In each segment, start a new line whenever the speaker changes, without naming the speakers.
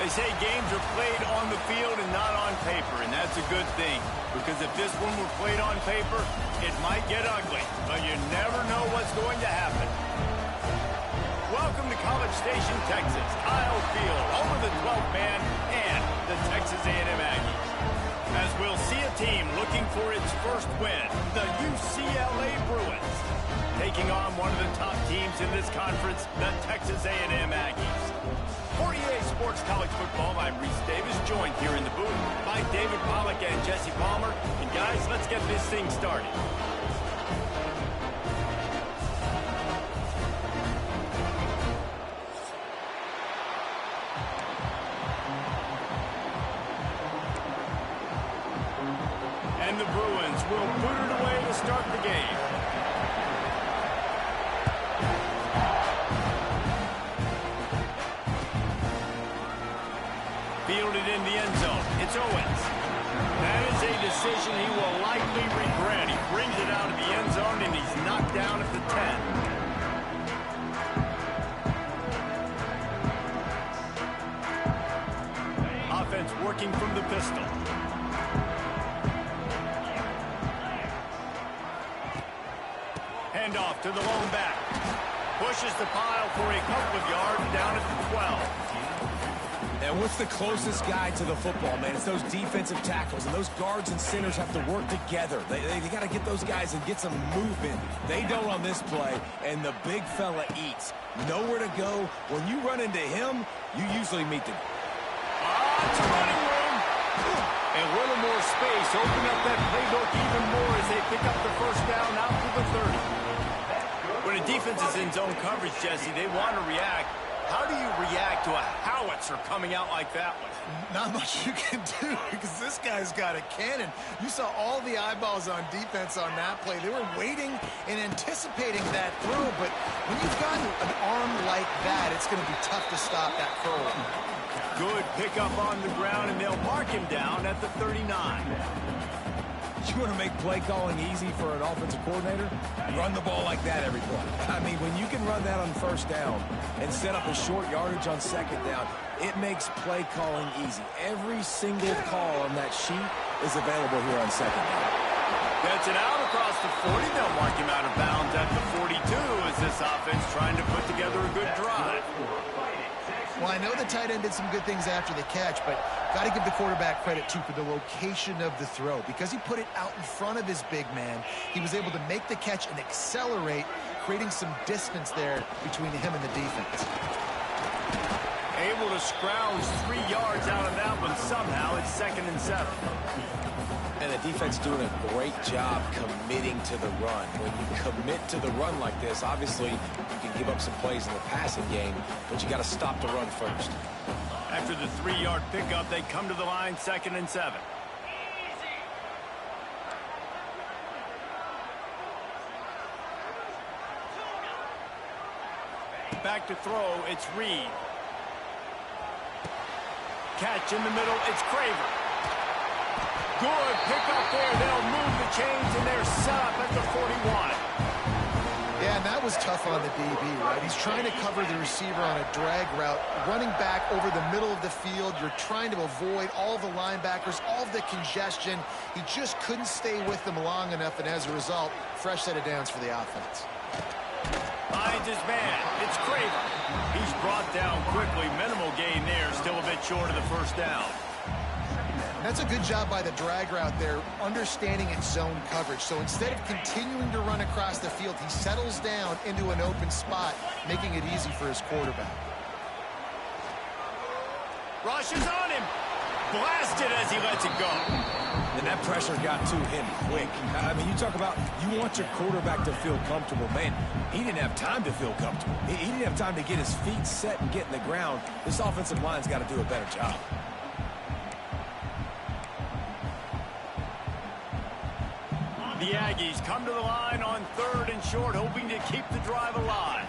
They say games are played on the field and not on paper, and that's a good thing. Because if this one were played on paper, it might get ugly. But you never know what's going to happen. Welcome to College Station, Texas. Kyle Field, over the 12th man, and the Texas A&M Aggies. As we'll see a team looking for its first win, the UCLA Bruins, taking on one of the top teams in this conference, the Texas A&M Aggies. For EA Sports College Football, I'm Reese Davis, joined here in the booth by David Pollack and Jesse Palmer. And guys, let's get this thing started. And the Bruins will boot it away to start the game. Fielded in the end zone. It's Owens. That is a decision he will likely regret. He brings it out of the end zone, and he's knocked down at the 10. Offense working from the pistol. Handoff to the lone back. Pushes the pile for a couple of yards down at the 12.
And what's the closest guy to the football, man? It's those defensive tackles, and those guards and centers have to work together. They got to get those guys and get some movement. They don't on this play, and the big fella eats. Nowhere to go. When you run into him, you usually meet the...
It's a running room. A little more space. Open up that playbook even more as they pick up the first down out to the 30. When a defense is in zone coverage, Jesse, they want to react. How do you react to a howitzer coming out like that one?
Not much you can do because this guy's got a cannon. You saw all the eyeballs on defense on that play. They were waiting and anticipating that throw, but when you've got an arm like that, it's going to be tough to stop that throw.
Good pickup on the ground, and they'll mark him down at the 39.
You want to make play calling easy for an offensive coordinator? Run the ball like that every play. I mean, when you can run that on first down and set up a short yardage on second down, it makes play calling easy. Every single call on that sheet is available here on second down.
Gets it out across the 40. They'll mark him out of bounds at the 42 as this offense trying to put together a good drive.
Well, I know the tight end did some good things after the catch, but got to give the quarterback credit, too, for the location of the throw. Because he put it out in front of his big man, he was able to make the catch and accelerate, creating some distance there between him and the defense.
Able to scrounge 3 yards out of that one somehow. It's 2nd and 7.
And the defense doing a great job committing to the run. When you commit to the run like this, obviously you can give up some plays in the passing game, but you got to stop the run first.
After the 3-yard pickup, they come to the line, 2nd and 7. Back to throw, it's Reed. Catch in the middle, it's Craver. Good pickup there. They'll move the chains, and they're set up at the 41.
Yeah, and that was tough on the DB, right? He's trying to cover the receiver on a drag route, running back over the middle of the field. You're trying to avoid all the linebackers, all of the congestion. He just couldn't stay with them long enough, and as a result, fresh set of downs for the offense.
Finds his man. It's Craver. He's brought down quickly. Minimal gain there. Still a bit short of the first down.
That's a good job by the drag route there, understanding its zone coverage. So instead of continuing to run across the field, he settles down into an open spot, making it easy for his quarterback.
Rushes on him. Blasted as he lets it go.
And that pressure got to him quick. I mean, you talk about you want your quarterback to feel comfortable. Man, he didn't have time to feel comfortable. He didn't have time to get his feet set and get in the ground. This offensive line's got to do a better job.
The Aggies come to the line on 3rd and short, hoping to keep the drive alive.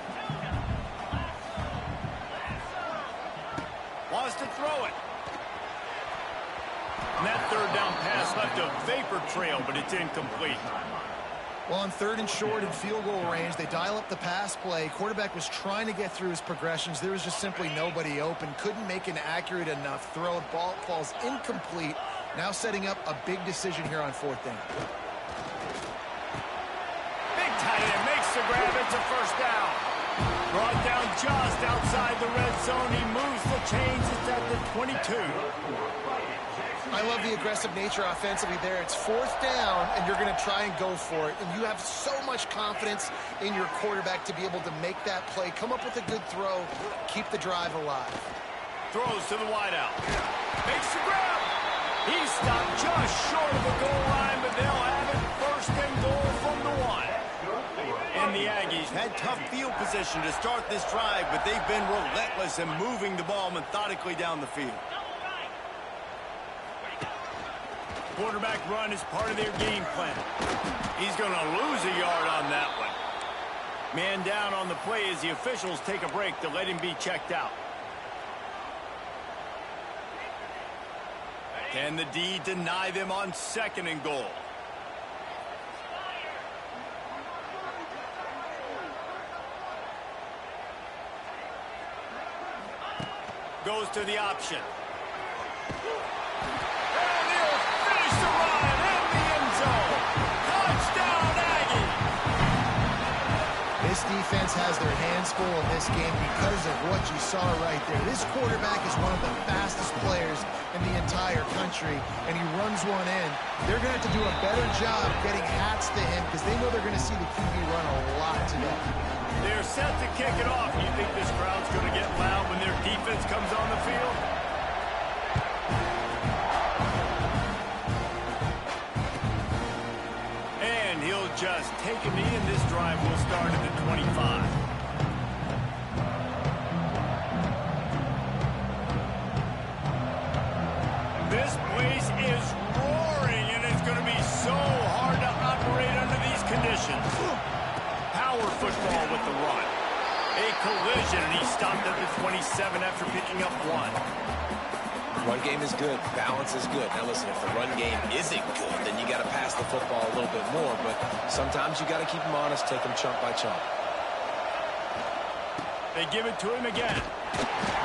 Wants to throw it. And that 3rd down pass left a vapor trail, but it's incomplete.
Well, on 3rd and short in field goal range, they dial up the pass play. Quarterback was trying to get through his progressions. There was just simply nobody open. Couldn't make an accurate enough throw. Ball falls incomplete. Now setting up a big decision here on 4th down.
Big tight end makes the grab. It's a 1st down. Brought down just outside the red zone. He moves the chains. It's at the 22.
I love the aggressive nature offensively there. It's 4th down, and you're going to try and go for it. And you have so much confidence in your quarterback to be able to make that play, come up with a good throw, keep the drive alive.
Throws to the wideout. Makes the grab. He's stopped just short of the goal line, but they'll have it 1st and goal from the 1. And the Aggies had tough field position to start this drive, but they've been relentless in moving the ball methodically down the field. Quarterback run is part of their game plan. He's going to lose a yard on that one. Man down on the play as the officials take a break to let him be checked out. Can the D deny them on 2nd and goal? Goes to the option. And he'll finish the run in the end zone. Touchdown, Aggie!
This defense has their hands full in this game because of what you saw right there. This quarterback is one of the fastest players in the entire country, and he runs one in. They're going to have to do a better job getting hats to him because they know they're going to see the QB run a lot today.
They're set to kick it off. You think this crowd's going to get loud when their defense comes on the field? And he'll just take a knee, and this drive will start at the 25. This place is roaring, and it's going to be so hard to operate under these conditions. Power football with the run. A collision, and he stopped at the 27 after picking up 1.
Run game is good. Balance is good. Now listen, if the run game isn't good, then you got to pass the football a little bit more. But sometimes you got to keep them honest, take them chunk by chunk.
They give it to him again.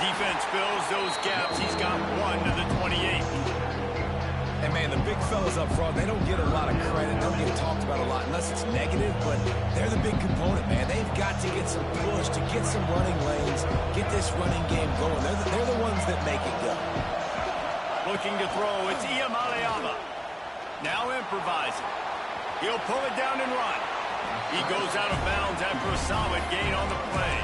Defense fills those gaps. He's got 1 to the 28.
And, man, the big fellas up front, they don't get a lot of credit. They don't get talked about a lot unless it's negative, but they're the big component, man. They've got to get some push, to get some running lanes, get this running game going. They're the ones that make it go.
Looking to throw, it's Ncaa. Now improvising. He'll pull it down and run. He goes out of bounds after a solid gain on the play.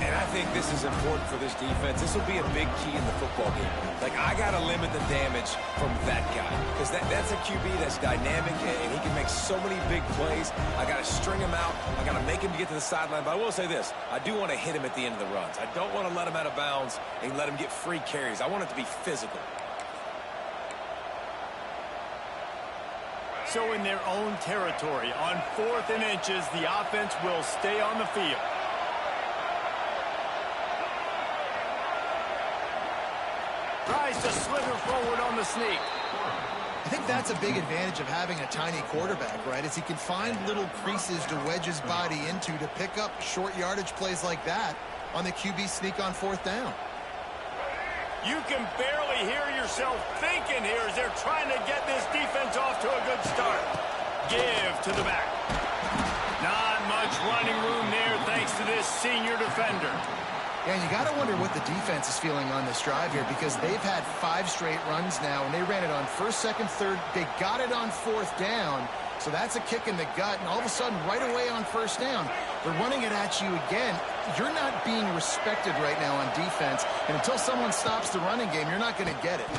And I think this is important for this defense. This will be a big key in the football game. Like, I got to limit the damage from that guy because that's a QB that's dynamic, and he can make so many big plays. I got to string him out. I got to make him get to the sideline. But I will say this. I do want to hit him at the end of the runs. I don't want to let him out of bounds and let him get free carries. I want it to be physical.
So in their own territory, on 4th and inches, the offense will stay on the field. Tries to slither forward on the sneak.
I think that's a big advantage of having a tiny quarterback, right? Is he can find little creases to wedge his body into to pick up short yardage plays like that on the QB sneak on 4th down.
You can barely hear yourself thinking here as they're trying to get this defense off to a good start. Give to the back. Not much running room there thanks to this senior defender.
Yeah, and you got to wonder what the defense is feeling on this drive here, because they've had 5 straight runs now, and they ran it on first, second, third. They got it on 4th down, so that's a kick in the gut, and all of a sudden, right away on 1st down, they're running it at you again. You're not being respected right now on defense, and until someone stops the running game, you're not going to get it.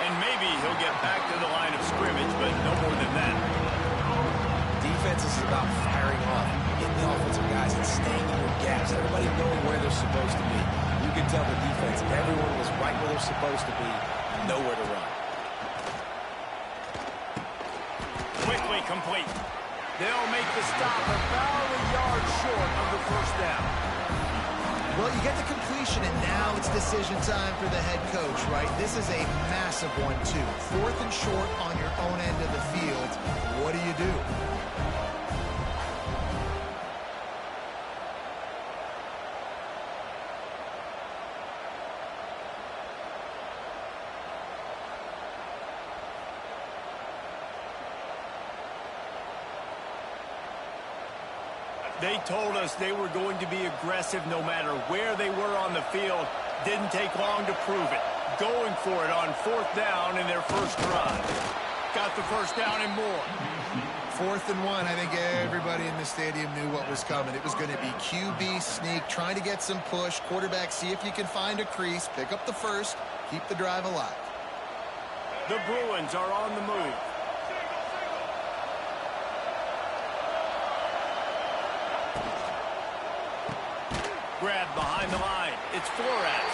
And maybe he'll get back to the line of scrimmage, but no more than that.
Defense is about firing off, getting the offensive guys and staying in their gaps. Everybody knowing where they're supposed to be. You can tell the defense, everyone was right where they're supposed to be, nowhere to run.
Quickly complete. They'll make the stop about a yard short of the 1st down.
Well, you get the completion, and now it's decision time for the head coach, right? This is a massive one, too. 4th and short on your own end of the field. What do you do?
They told us they were going to be aggressive no matter where they were on the field. Didn't take long to prove it. Going for it on 4th down in their first drive. Got the 1st down and more.
4th and 1, I think everybody in the stadium knew what was coming. It was going to be QB sneak, trying to get some push. Quarterback, see if you can find a crease. Pick up the 1st. Keep the drive alive.
The Bruins are on the move. Grab behind the line. It's Flores.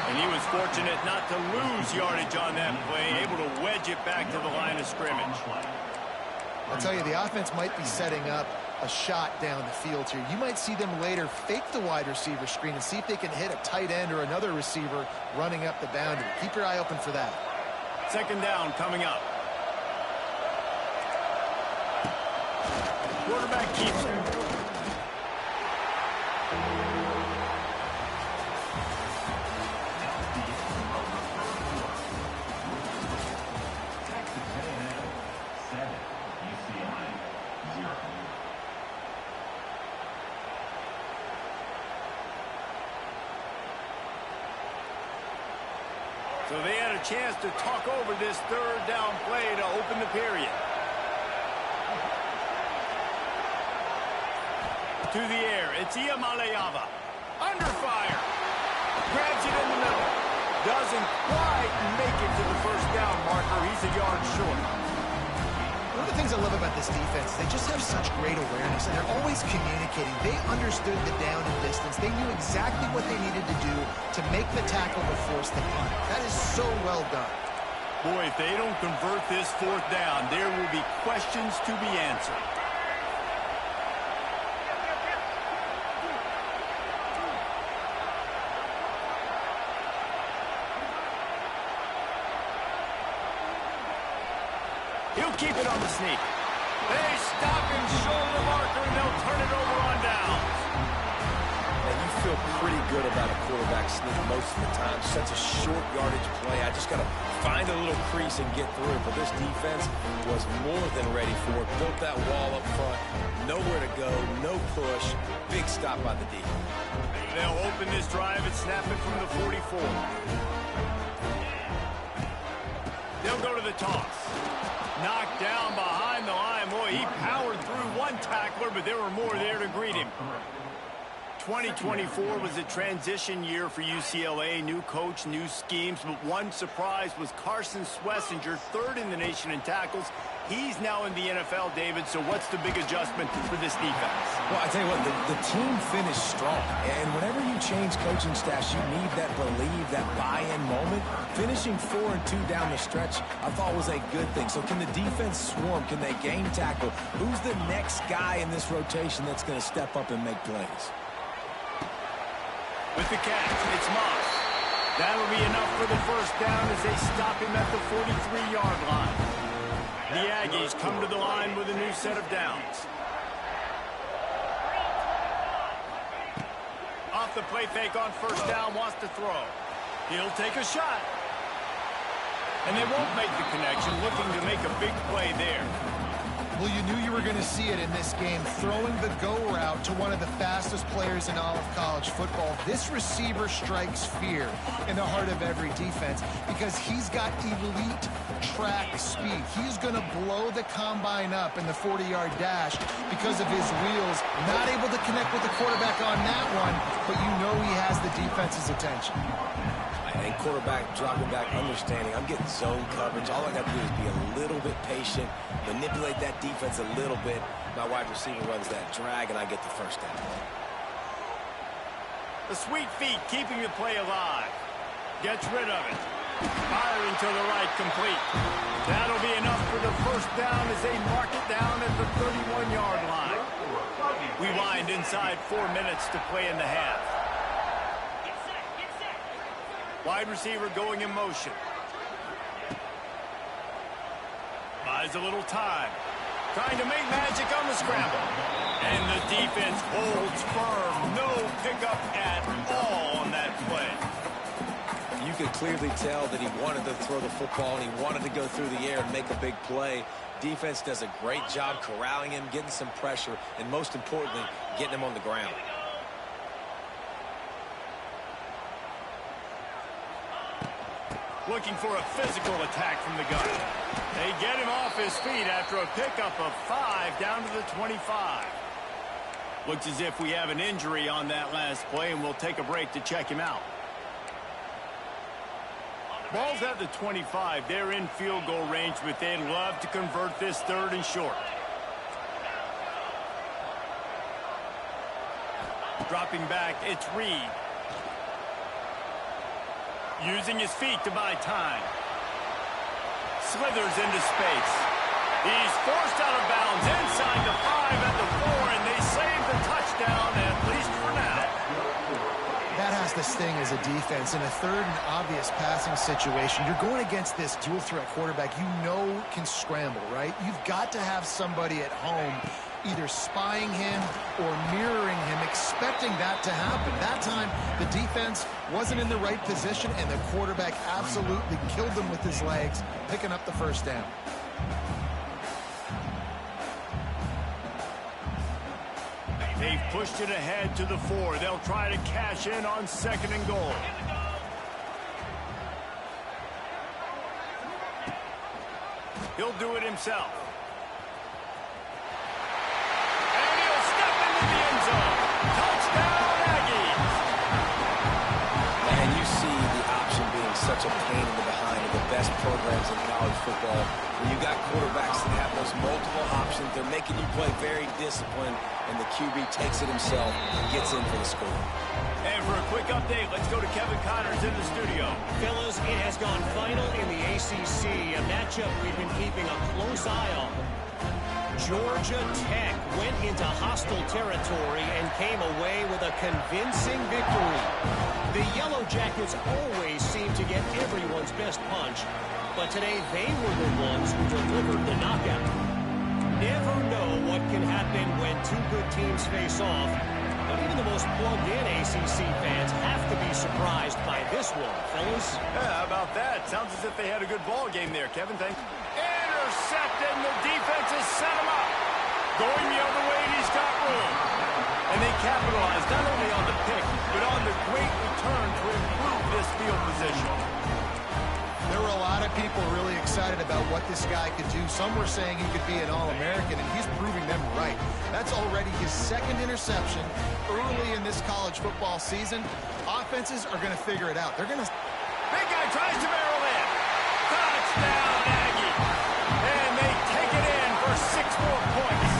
And he was fortunate not to lose yardage on that play, able to wedge it back to the line of scrimmage.
I'll tell you, the offense might be setting up a shot down the field here. You might see them later fake the wide receiver screen and see if they can hit a tight end or another receiver running up the boundary. Keep your eye open for that.
2nd down coming up. Quarterback keeps it. So they had a chance to talk over this 3rd down play to open the period. To the air, it's Ncaa. Under fire. Grabs it in the middle. Doesn't quite make it to the 1st down marker. He's a yard short.
One of the things I love about this defense, they just have such great awareness, and they're always communicating. They understood the down and distance. They knew exactly what they needed to do to make the tackle or force the punt. That is so well done.
Boy, if they don't convert this 4th down, there will be questions to be answered. He'll keep it on the sneak. They stop him short of the marker, and they'll turn it over on downs.
And you feel pretty good about a quarterback sneak most of the time. Such a short yardage play. I just got to find a little crease and get through it. But this defense was more than ready for it. Built that wall up front. Nowhere to go. No push. Big stop by the D.
They'll open this drive and snap it from the 44. They'll go to the toss. Knocked down behind the line. Boy, he powered through one tackler, but there were more there to greet him. 2024 was a transition year for UCLA. New coach, new schemes, but one surprise was Carson Schlesinger, 3rd in the nation in tackles. He's now in the NFL, David, so what's the big adjustment for this defense?
Well, I tell you what, the team finished strong. And whenever you change coaching staffs, you need that believe, that buy-in moment. Finishing 4-2 down the stretch, I thought was a good thing. So can the defense swarm? Can they gain tackle? Who's the next guy in this rotation that's going to step up and make plays?
With the catch, it's Moss. That'll be enough for the 1st down as they stop him at the 43-yard line. The Aggies come to the line with a new set of downs. Off the play fake on 1st down, wants to throw. He'll take a shot. And they won't make the connection, looking to make a big play there.
Well, you knew you were going to see it in this game, throwing the go route to one of the fastest players in all of college football. This receiver strikes fear in the heart of every defense because he's got elite track speed. He's going to blow the combine up in the 40-yard dash because of his wheels. Not able to connect with the quarterback on that one, but you know he has the defense's attention.
And quarterback dropping back, understanding I'm getting zone coverage. All I got to do is be a little bit patient, manipulate that defense a little bit. My wide receiver runs that drag, and I get the first down.
The sweet feet keeping the play alive. Gets rid of it. Firing to the right, complete. That'll be enough for the first down as they mark it down at the 31-yard line. We wind inside 4 minutes to play in the half. Wide receiver going in motion. Buys a little time. Trying to make magic on the scramble. And the defense holds firm. No pickup at all on that play.
You could clearly tell that he wanted to throw the football and he wanted to go through the air and make a big play. Defense does a great job corralling him, getting some pressure, and most importantly, getting him on the ground.
Looking for a physical attack from the gun. They get him off his feet after a pickup of 5 down to the 25. Looks as if we have an injury on that last play, and we'll take a break to check him out. Ball's at the 25. They're in field goal range, but they'd love to convert this 3rd and short. Dropping back, it's Reed. Using his feet to buy time. Slithers into space. He's forced out of bounds inside the 5 at the 4, and they save the touchdown, at least for now.
That has to sting as a defense. In a 3rd and obvious passing situation, you're going against this dual threat quarterback you know can scramble, right? You've got to have somebody at home either spying him or mirroring him, expecting that to happen. That time, the defense wasn't in the right position, and the quarterback absolutely killed them with his legs, picking up the first down.
They've pushed it ahead to the 4. They'll try to cash in on 2nd and goal. He'll do it himself. Touchdown, Aggies!
And you see the option being such a pain in the behind of the best programs in college football. When you got quarterbacks that have those multiple options, they're making you play very disciplined, and the QB takes it himself and gets in for the score.
And for a quick update, let's go to Kevin Connors in the studio.
Fellas, it has gone final in the ACC, a matchup we've been keeping a close eye on. Georgia Tech went into hostile territory and came away with a convincing victory. The Yellow Jackets always seem to get everyone's best punch, but today they were the ones who delivered the knockout. Never know what can happen when 2 good teams face off, but even the most plugged-in ACC fans have to be surprised by this one, fellas.
Yeah, how about that? Sounds as if they had a good ball game there, Kevin. Thank you. Intercepted, and the defense has set him up. Going the other way, and he's got room. And they capitalized not only on the pick, but on the great return to improve this field position.
There were a lot of people really excited about what this guy could do. Some were saying he could be an All-American, and he's proving them right. That's already his 2nd interception early in this college football season. Offenses are going to figure it out. They're going to...
Big guy tries to barrel in. Touchdown, Aggie. And they take it in for 6 more points.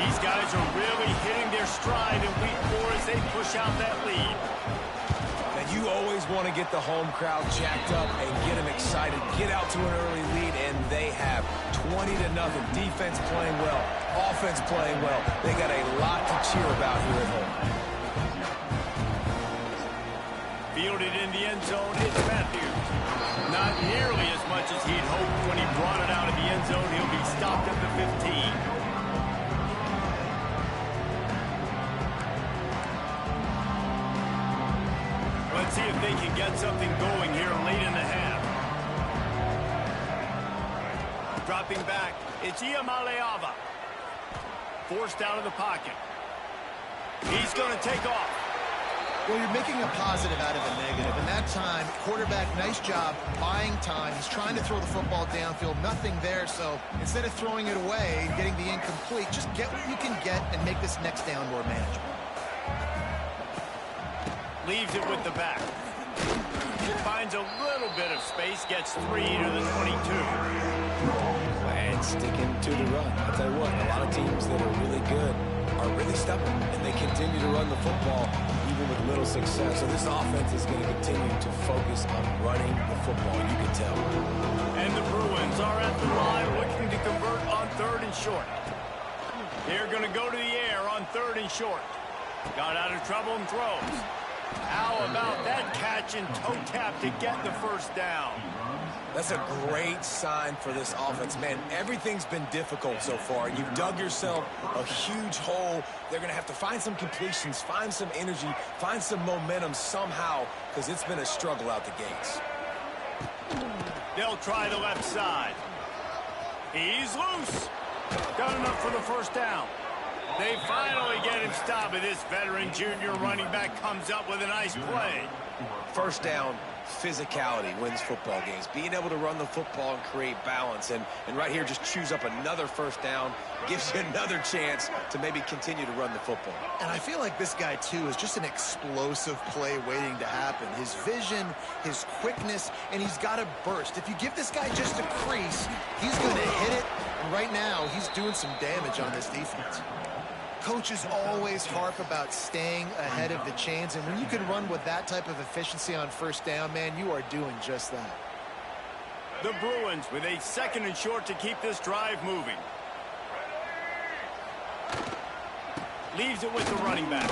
These guys are really hitting their stride in week 4 as they push out that lead.
And you always want to get the home crowd jacked up and get them excited, get out to an early lead, and they have 20-0. Defense playing well, offense playing well. They got a lot to cheer about here at home.
Fielded in the end zone, it's Matthews. Not nearly as much as he'd hoped when he brought it out of the end zone. He'll be stopped at the 15. Let's see if they can get something going here late in the half. Dropping back. It's Ncaa. Forced out of the pocket. He's going to take off.
Well, you're making a positive out of a negative. And that time, quarterback, nice job buying time. He's trying to throw the football downfield. Nothing there. So instead of throwing it away and getting the incomplete, just get what you can get and make this next down more manageable.
Leaves it with the back. Finds a little bit of space. Gets 3 to the 22.
And sticking to the run. I'll tell you what, a lot of teams that are really good are really stubborn, and they continue to run the football even with little success. So this offense is going to continue to focus on running the football, you can tell.
And the Bruins are at the line looking to convert on 3rd and short. They're going to go to the air on 3rd and short. Got out of trouble and throws. How about that catch and toe tap to get the first down?
That's a great sign for this offense, man. Everything's been difficult so far. You've dug yourself a huge hole. They're going to have to find some completions, find some energy, find some momentum somehow, because it's been a struggle out the gates.
They'll try the left side. He's loose. Got enough for the first down. They finally get him stopped, but this veteran junior running back comes up with a nice play.
First down, physicality wins football games. Being able to run the football and create balance. And right here, just choose up another first down, gives you another chance to maybe continue to run the football.
And I feel like this guy, too, is just an explosive play waiting to happen. His vision, his quickness, and he's got a burst. If you give this guy just a crease, he's going to hit it. And right now, he's doing some damage on this defense. Coaches always harp about staying ahead of the chains, and when you can run with that type of efficiency on first down, man, you are doing just that.
The Bruins with a 2nd and short to keep this drive moving. Leaves it with the running back.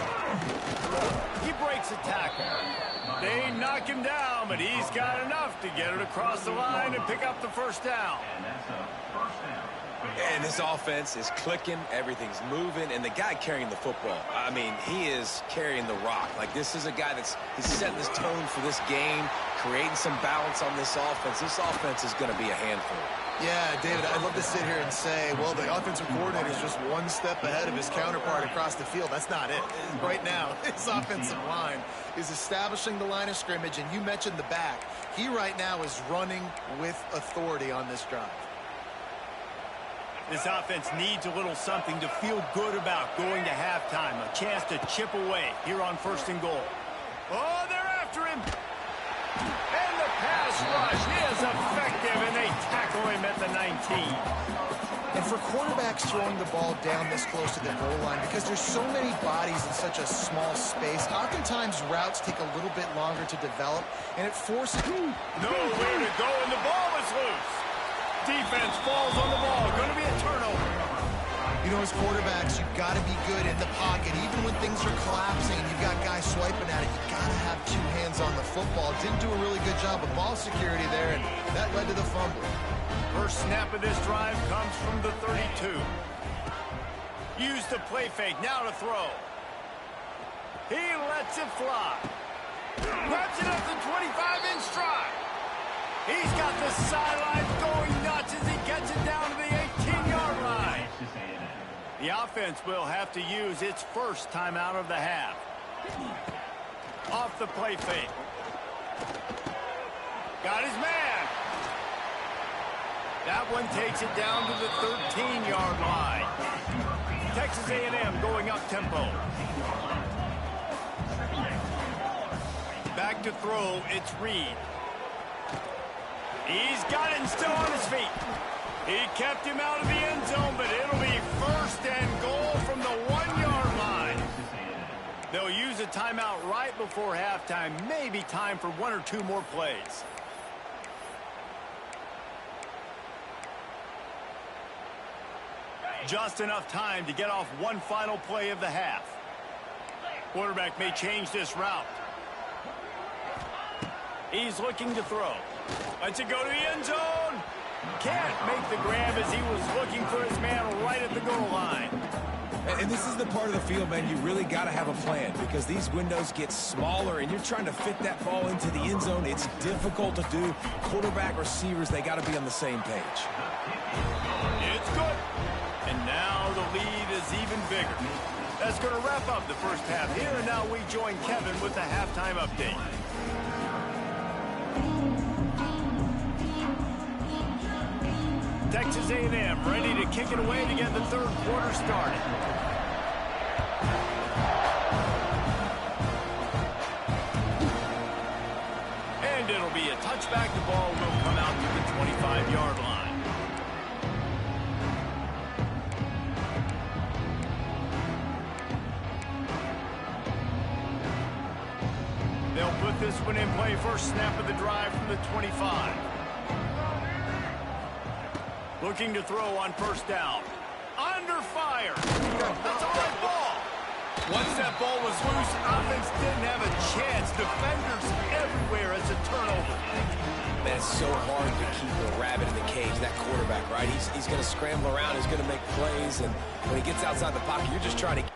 He breaks a tackle. They knock him down, but he's got enough to get it across the line and pick up the first down.
And this offense is clicking, everything's moving, and the guy carrying the football, I mean, he is carrying the rock. Like, this is a guy he's setting this tone for this game, creating some balance on this offense. This offense is going to be a handful.
Yeah, David, I'd love to sit here and say, well, the offensive coordinator is just one step ahead of his counterpart across the field. That's not it. Right now, his offensive line is establishing the line of scrimmage, and you mentioned the back. He right now is running with authority on this drive.
This offense needs a little something to feel good about going to halftime. A chance to chip away here on 1st and goal. Oh, they're after him. And the pass rush is effective, and they tackle him at the 19.
And for quarterbacks throwing the ball down this close to the goal line, because there's so many bodies in such a small space, oftentimes routes take a little bit longer to develop, and it forces...
Nowhere to go, and the ball is loose. Defense falls on the ball. Going to be a turnover.
You know, as quarterbacks, you've got to be good in the pocket. Even when things are collapsing and you've got guys swiping at it, you've got to have 2 hands on the football. Didn't do a really good job of ball security there, and that led to the fumble.
First snap of this drive comes from the 32. Use the play fake. Now to throw. He lets it fly. Grabs it up the 25 in stride. He's got the sidelines going nuts as he gets it down to the 18-yard line. The offense will have to use its first timeout of the half. Off the play fake. Got his man. That one takes it down to the 13-yard line. Texas A&M going up tempo. Back to throw, it's Reed. He's got it and still on his feet. He kept him out of the end zone, but it'll be 1st and goal from the 1-yard line. They'll use a timeout right before halftime. Maybe time for 1 or 2 more plays. Just enough time to get off one final play of the half. Quarterback may change this route. He's looking to throw. Lets it go to the end zone. Can't make the grab as he was looking for his man right at the goal line.
And this is the part of the field, man, you really got to have a plan because these windows get smaller and you're trying to fit that ball into the end zone. It's difficult to do. Quarterback, receivers, they got to be on the same page.
It's good. bigger. That's going to wrap up the first half here, and now we join Kevin with the halftime update. Texas A&M ready to kick it away to get the third quarter started. And it'll be a touchback. The ball will come out to the 25-yard line. They'll put this one in play. First snap of the drive from the 25. Looking to throw on first down. Under fire. That's a right ball. Once that ball was loose, offense didn't have a chance. Defenders everywhere. It's a turnover.
Man, it's so hard to keep a rabbit in the cage, that quarterback, right? He's going to scramble around. He's going to make plays. And when he gets outside the pocket, you're just trying to